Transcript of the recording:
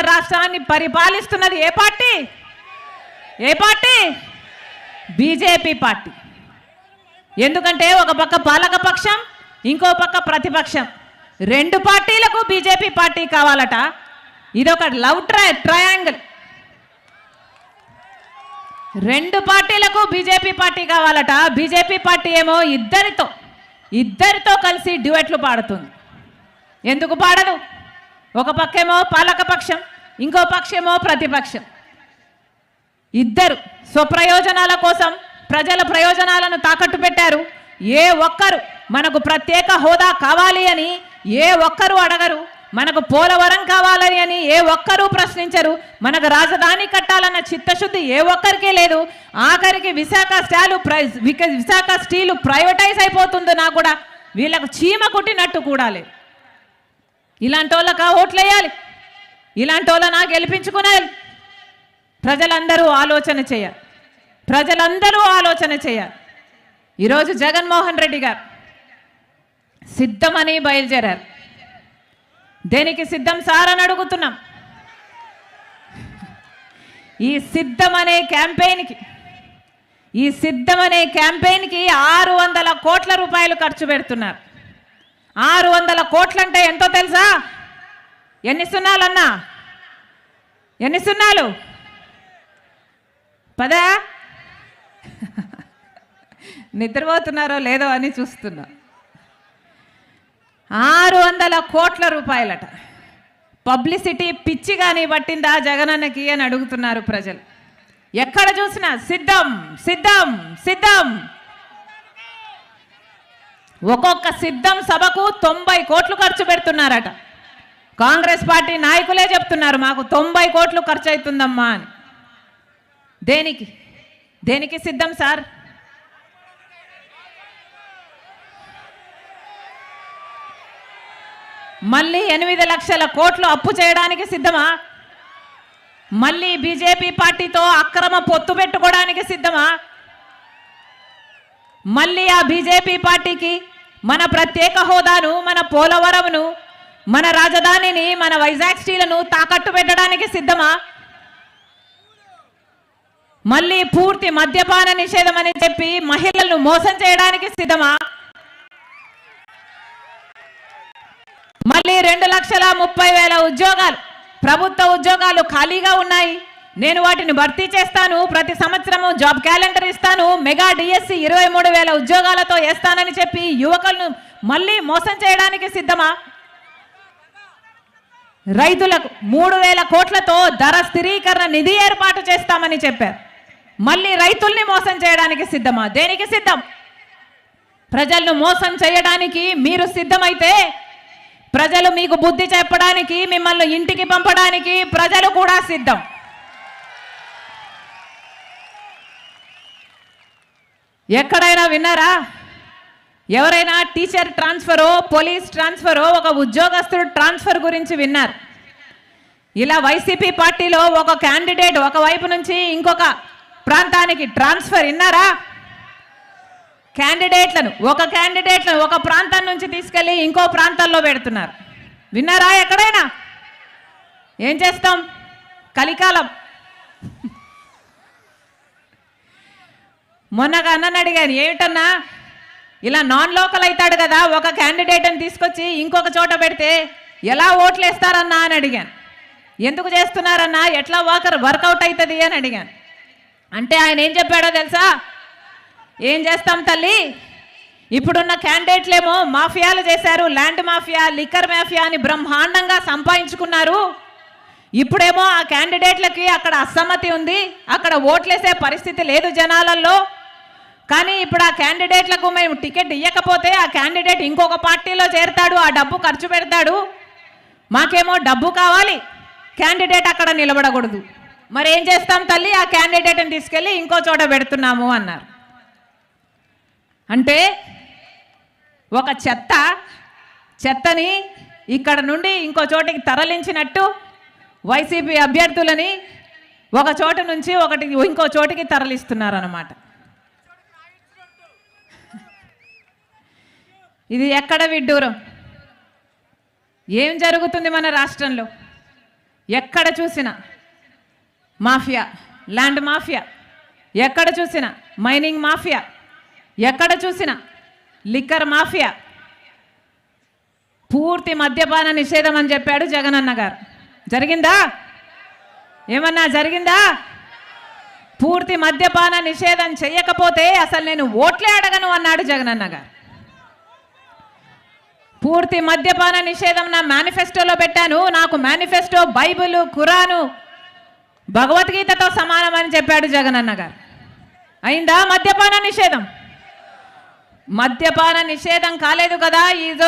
ఆంధ్ర రాష్ట్రాన్ని పరిపాలిస్తున్నది ఏ party? BJP party. ఎందుకంటే ఒక పక్క పాలకపక్షం, ఇంకో పక్క ప్రతిపక్షం, రెండు పార్టీలకు బీజేపీ పార్టీ కావాలట. ఇదొక లవ్ ట్రయాంగిల్. రెండు పార్టీలకు బీజేపీ పార్టీ కావాలట. బీజేపీ పార్టీ ఏమో ఇద్దరితో కలిసి డ్యూయెట్లు పాడుతుంది. ఎందుకు పాడదు? ఒక పక్కేమో పాలకపక్షం, ఇంకో పక్షేమో ప్రతిపక్షం. ఇద్దరు స్వప్రయోజనాల కోసం ప్రజల ప్రయోజనాలను తాకట్టు పెట్టారు. ఏ ఒక్కరు మనకు ప్రత్యేక హోదా కావాలి అని ఏ ఒక్కరు అడగరు. మనకు పోలవరం కావాలని అని ఏ ఒక్కరూ ప్రశ్నించరు. మనకు రాజధాని కట్టాలన్న చిత్తశుద్ధి ఏ ఒక్కరికి లేదు. ఆఖరికి విశాఖ స్టీలు ప్రైవేటైజ్ అయిపోతుందో నాకు కూడా వీళ్ళకు చీమ కుట్టినట్టు కూడా లేదు. ఇలాంటి వాళ్ళకా ఓట్లేయాలి, ఇలాంటి వాళ్ళనా గెలిపించుకునేయాలి. ప్రజలందరూ ఆలోచన చేయాలి. ఈరోజు జగన్మోహన్ రెడ్డి గారు సిద్ధమని బయలుదేరారు. దేనికి సిద్ధం సార్ అని అడుగుతున్నాం. ఈ సిద్ధం అనే క్యాంపెయిన్కి 600 కోట్ల రూపాయలు ఖర్చు పెడుతున్నారు. 600 కోట్లంటే ఎంతో తెలుసా? ఎన్ని సున్నాలన్నా? ఎన్ని సున్నాలు? పదా? నిద్రపోతున్నారో లేదో అని చూస్తున్నా. 600 కోట్ల రూపాయలట. పబ్లిసిటీ పిచ్చి కానీ పట్టిందా జగనన్నకి అని అడుగుతున్నారు ప్రజలు. ఎక్కడ చూసినా సిద్ధం. ఒక్కొక్క సిద్ధం సభకు 90 కోట్లు ఖర్చు పెడుతున్నారట. కాంగ్రెస్ పార్టీ నాయకులే చెప్తున్నారు మాకు 90 కోట్లు ఖర్చు అవుతుందమ్మా అని. దేనికి సిద్ధం సార్? మళ్ళీ 8 లక్షల కోట్లు అప్పు చేయడానికి సిద్ధమా? మళ్ళీ బీజేపీ పార్టీతో అక్రమ పొత్తు పెట్టుకోవడానికి సిద్ధమా? మళ్ళీ ఆ బీజేపీ పార్టీకి మన ప్రత్యేక హోదాను, మన పోలవరంను, మన రాజధానిని, మన వైజాగ్ స్టీలను తాకట్టు పెట్టడానికి సిద్ధమా? మళ్ళీ పూర్తి మద్యపాన నిషేధం అని చెప్పి మహిళలను మోసం చేయడానికి సిద్ధమా? మళ్ళీ 2,30,000 ఉద్యోగాలు, ప్రభుత్వ ఉద్యోగాలు ఖాళీగా ఉన్నాయి, నేను వాటిని భర్తీ చేస్తాను, ప్రతి సంవత్సరము జాబ్ క్యాలెండర్ ఇస్తాను, మెగా డిఎస్సి 23,000 ఉద్యోగాలతో వేస్తానని చెప్పి యువకులను మళ్ళీ మోసం చేయడానికి సిద్ధమా? రైతులకు 3,000 కోట్లతో ధర స్థిరీకరణ నిధి ఏర్పాటు చేస్తామని చెప్పారు. మళ్ళీ రైతుల్ని మోసం చేయడానికి సిద్ధమా? దేనికి సిద్ధం? ప్రజలను మోసం చేయడానికి మీరు సిద్ధమైతే ప్రజలు మీకు బుద్ధి చెప్పడానికి, మిమ్మల్ని ఇంటికి పంపడానికి ప్రజలు కూడా సిద్ధం. ఎక్కడైనా విన్నారా? ఎవరైనా టీచర్ ట్రాన్స్ఫరో, పోలీస్ ట్రాన్స్ఫరో, ఒక ఉద్యోగస్తుడు ట్రాన్స్ఫర్ గురించి విన్నారు? ఇలా వైసీపీ పార్టీలో ఒక క్యాండిడేట్ ఒకవైపు నుంచి ఇంకొక ప్రాంతానికి ట్రాన్స్ఫర్ విన్నారా? క్యాండిడేట్లను ఒక ప్రాంతం నుంచి తీసుకెళ్ళి ఇంకో ప్రాంతాల్లో పెడుతున్నారు. విన్నారా ఎక్కడైనా? ఏం చేస్తాం? కలికాలం. మొన్నగా అన్నని అడిగాను, ఏమిటన్నా ఇలా నాన్ లోకల్ అవుతాడు కదా, ఒక క్యాండిడేట్ని తీసుకొచ్చి ఇంకొక చోట పెడితే ఎలా ఓట్లు వేస్తారన్నా అని అడిగాను. ఎందుకు చేస్తున్నారన్నా, ఎట్లా వర్కౌట్ అవుతుంది అని అడిగాను. అంటే ఆయన ఏం చెప్పాడో తెలుసా? ఏం చేస్తాం తల్లి, ఇప్పుడున్న క్యాండిడేట్లేమో మాఫియాలు చేశారు, ల్యాండ్ మాఫియా, లిక్కర్ మాఫియా అని బ్రహ్మాండంగా సంపాదించుకున్నారు. ఇప్పుడేమో ఆ క్యాండిడేట్లకి అక్కడ అసమ్మతి ఉంది, అక్కడ ఓట్లేసే పరిస్థితి లేదు జనాలలో. కానీ ఇప్పుడు ఆ క్యాండిడేట్లకు మేము టికెట్ ఇవ్వకపోతే ఆ క్యాండిడేట్ ఇంకొక పార్టీలో చేరతాడు, ఆ డబ్బు ఖర్చు పెడతాడు. మాకేమో డబ్బు కావాలి, క్యాండిడేట్ అక్కడ నిలబడకూడదు. మరి ఏం చేస్తాం తల్లి, ఆ క్యాండిడేట్ని తీసుకెళ్ళి ఇంకో చోట పెడుతున్నాము అన్నారు. అంటే ఒక చెత్తని ఇక్కడ నుండి ఇంకో చోటికి తరలించినట్టు వైసీపీ అభ్యర్థులని ఒక చోటు నుంచి ఇంకో చోటికి తరలిస్తున్నారన్నమాట. ఇది ఎక్కడ విడ్డూరం? ఏం జరుగుతుంది మన రాష్ట్రంలో? ఎక్కడ చూసినా మాఫియా, ల్యాండ్ మాఫియా, ఎక్కడ చూసినా మైనింగ్ మాఫియా, ఎక్కడ చూసినా లిక్కర్ మాఫియా, పూర్తి మద్యపాన నిషేధం అని చెప్పాడు జగనన్న గారు. జరిగిందా? ఏమన్నా జరిగిందా? పూర్తి మద్యపాన నిషేధం చేయకపోతే అసలు నేను ఓట్లే అడగను అన్నాడు జగనన్న గారు. పూర్తి మద్యపాన నిషేధం నా మేనిఫెస్టోలో పెట్టాను, నాకు మేనిఫెస్టో బైబిల్, ఖురాను, భగవద్గీతతో సమానమని చెప్పాడు జగనన్న గారు. అయిందా మద్యపాన నిషేధం? మద్యపాన నిషేధం కాలేదు కదా.